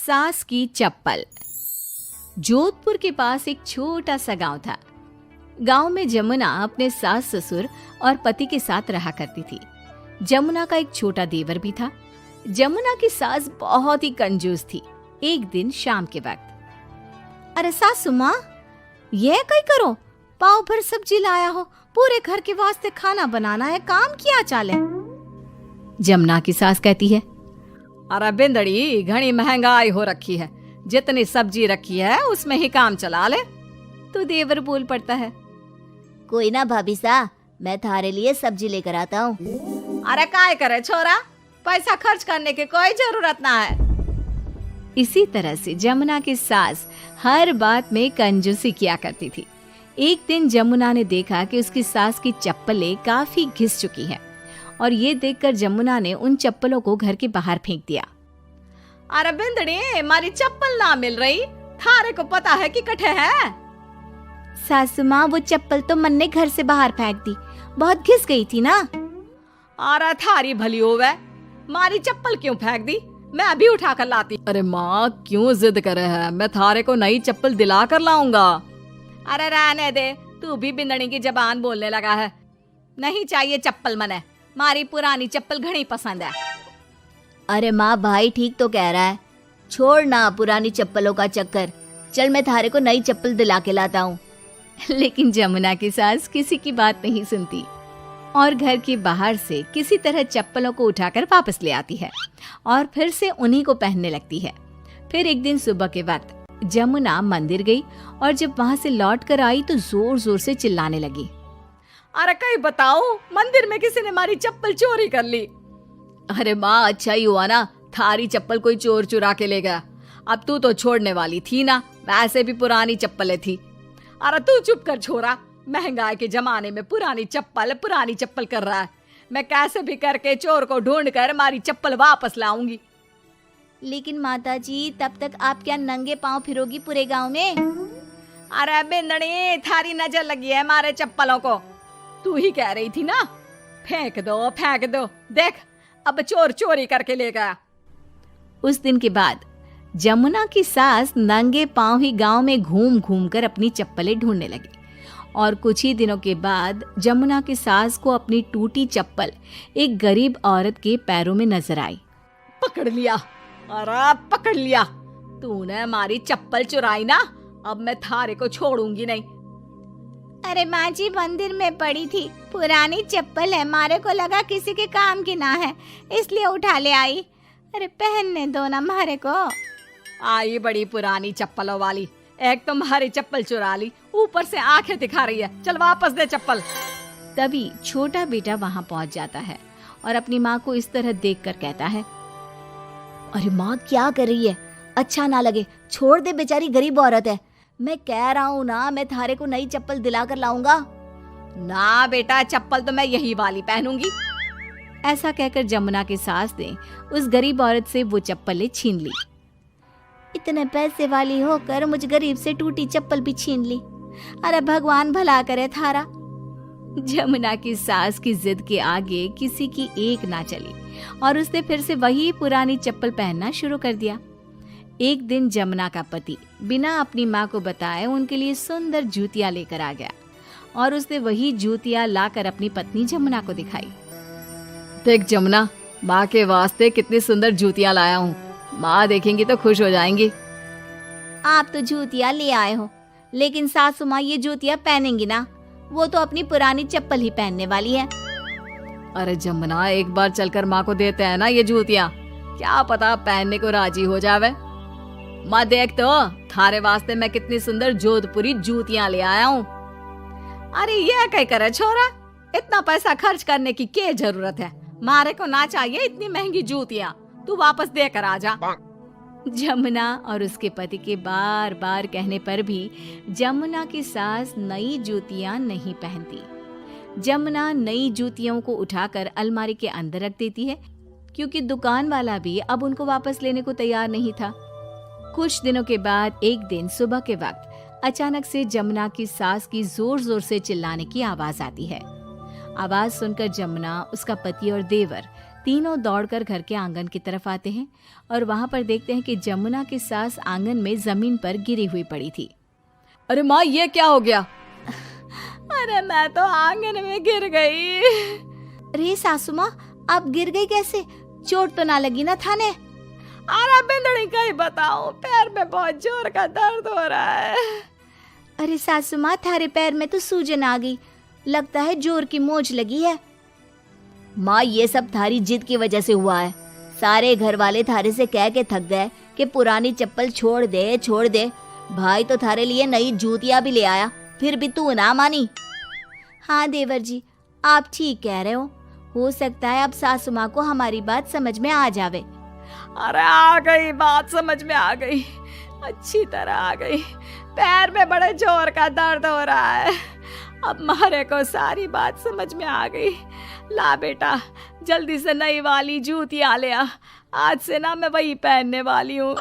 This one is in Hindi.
सास की चप्पल। जोधपुर के पास एक छोटा सा गांव था। गांव में जमुना अपने सास ससुर और पति के साथ रहा करती थी। जमुना का एक छोटा देवर भी था। जमुना की सास बहुत ही कंजूस थी। एक दिन शाम के वक्त, अरे सासू माँ, ये कहीं करो, पाव भर सब्जी लाया हो, पूरे घर के वास्ते खाना बनाना है, काम किया चाले। जमुना की सास कहती है, अरे बिंदड़ी, घनी महंगाई हो रखी है, जितनी सब्जी रखी है उसमें ही काम चला ले। तो देवर बोल पड़ता है, कोई ना भाभी सा, मैं थारे लिए सब्जी लेकर आता हूँ। अरे काय करे छोरा, पैसा खर्च करने की कोई जरूरत ना है। इसी तरह से जमुना की सास हर बात में कंजूसी किया करती थी। एक दिन जमुना ने देखा कि उसकी सास की चप्पलें काफी घिस चुकी हैं और ये देखकर जमुना ने उन चप्पलों को घर के बाहर फेंक दिया। अरे बिंदड़ी, मारी चप्पल ना मिल रही, थारे को पता है कि कठे है। सासू माँ, वो चप्पल तो मन ने घर से बाहर फेंक दी, बहुत घिस गई थी ना। अरे थारी भली होवे, मारी चप्पल क्यों फेंक दी, मैं अभी उठा कर लाती। अरे माँ, क्यों जिद करे है, मैं थारे को नई चप्पल दिला कर लाऊंगा। अरे रहने दे, तू भी बिंदड़ी की जबान बोलने लगा है। नहीं चाहिए चप्पल मने, मारी पुरानी चप्पल घनी पसंद है। अरे माँ, भाई ठीक तो कह रहा है, छोड़ ना पुरानी चप्पलों का चक्कर, चल मैं थारे को नई चप्पल दिला के लाता हूँ। लेकिन जमुना की सास किसी की बात नहीं सुनती और घर के बाहर से किसी तरह चप्पलों को उठाकर वापस ले आती है और फिर से उन्हीं को पहनने लगती है। फिर एक दिन सुबह के वक्त जमुना मंदिर गई और जब वहां से लौट कर आई तो जोर जोर से चिल्लाने लगी, अरे कहीं बताओ, मंदिर में किसी ने हमारी चप्पल चोरी कर ली। अरे माँ, अच्छा ही हुआ ना, थारी चप्पल कोई चोर चुरा के ले गया। अब तू तो छोड़ने वाली थी ना, वैसे भी पुरानी चप्पलें थी। अरे तू चुप कर छोरा, महंगाई के जमाने में पुरानी चप्पल कर रहा है। मैं कैसे भी करके चोर को ढूंढ कर हमारी चप्पल वापस लाऊंगी। लेकिन माता जी, तब तक आप क्या नंगे पांव फिरोगी पूरे गांव में? अरे बिंदड़ी, थारी नजर लगी है हमारे चप्पलों को, तू ही कह रही थी ना, फेंक दो, देख अब चोर चोरी करके ले गया। उस दिन के बाद जमुना की सास नंगे पांव ही गांव में घूम घूम कर अपनी चप्पलें ढूंढने लगी और कुछ ही दिनों के बाद जमुना की सास को अपनी टूटी चप्पल एक गरीब औरत के पैरों में नजर आई। पकड़ लिया, अरे पकड़ लिया, तूने हमारी चप्पल चुराई ना, अब मैं थारे को छोड़ूंगी नहीं। अरे माँ जी, मंदिर में पड़ी थी, पुरानी चप्पल है, मारे को लगा किसी के काम की ना है, इसलिए उठा ले आई। अरे पहनने दो ना मारे को। आई बड़ी पुरानी चप्पलों वाली, एक तो हमारी चप्पल चुरा ली, ऊपर से आंखें दिखा रही है, चल वापस दे चप्पल। तभी छोटा बेटा वहां पहुंच जाता है और अपनी माँ को इस तरह देखकर कहता है, अरे माँ, क्या कर रही है, अच्छा ना लगे, छोड़ दे, बेचारी गरीब औरत है। मैं कह रहा हूँ ना, मैं थारे को नई चप्पल दिला कर लाऊंगा। ना बेटा, चप्पल तो मैं यही वाली पहनूंगी। ऐसा कहकर जमुना की सास ने उस गरीब औरत से वो चप्पलें छीन ली। इतने पैसे वाली होकर मुझ गरीब से टूटी चप्पल भी छीन ली। अरे भगवान भला करे थारा। जमुना की सास की जिद के आगे किसी की एक ना चली और उसने फिर से वही पुरानी चप्पल पहनना शुरू कर दिया। एक दिन जमुना का पति बिना अपनी माँ को बताए उनके लिए सुंदर जूतियां लेकर आ गया और उसने वही जूतियां लाकर अपनी पत्नी जमुना को दिखाई। देख जमुना, माँ के वास्ते कितनी सुंदर जूतियां लाया हूँ, माँ देखेंगी तो खुश हो जाएंगी। आप तो जूतियां ले आए हो, लेकिन सासू माँ ये जूतियां पहनेंगी ना, वो तो अपनी पुरानी चप्पल ही पहनने वाली है। अरे जमुना, एक बार चलकर माँ को देते हैं ना ये जूतियां, क्या पता पहनने को राजी हो जावे। माँ देख तो, थारे वास्ते मैं कितनी सुंदर जोधपुरी जूतियां ले आया हूँ। अरे ये क्या करे छोरा, इतना पैसा खर्च करने की क्या जरूरत है, मारे को ना चाहिए इतनी महंगी जूतियां, तू वापस देकर आ जा। जमुना और उसके पति के बार बार कहने पर भी जमुना की सास नई जूतियां नहीं पहनती। जमुना नई जूतियों को उठाकर अलमारी के अंदर रख देती है क्योंकि दुकान वाला भी अब उनको वापस लेने को तैयार नहीं था। कुछ दिनों के बाद एक दिन सुबह के वक्त अचानक से जमुना की सास की जोर जोर से चिल्लाने की आवाज आती है। आवाज सुनकर जमुना, उसका पति और देवर तीनों दौड़कर घर के आंगन की तरफ आते हैं और वहां पर देखते हैं कि जमुना की सास आंगन में जमीन पर गिरी हुई पड़ी थी। अरे माँ, ये क्या हो गया? अरे मैं तो आंगन में गिर गई। अरे सासू माँ, आप गिर गई कैसे? चोट तो ना लगी ना थाने? अरे बिंदड़ी कहीं बताऊं, पैर में बहुत जोर का दर्द हो रहा है। अरे सासू माँ, थारे पैर में तो सूजन आ गई, लगता है जोर की मोच लगी है। माँ, ये सब थारी जिद की वजह से हुआ है। सारे घर वाले थारे से कह के थक गए कि पुरानी चप्पल छोड़ दे छोड़ दे। भाई तो थारे लिए नई जूतियां भी ले आया, फिर भी तू ना मानी। हाँ देवर जी, आप ठीक कह रहे हो सकता है अब सासू माँ को हमारी बात समझ में आ जावे। अरे आ गई, बात समझ में आ गई, अच्छी तरह आ गई। पैर में बड़े जोर का दर्द हो रहा है। अब मारे को सारी बात समझ में आ गई। ला बेटा, जल्दी से नई वाली जूतियां ले आ। आज से ना मैं वही पहनने वाली हूँ।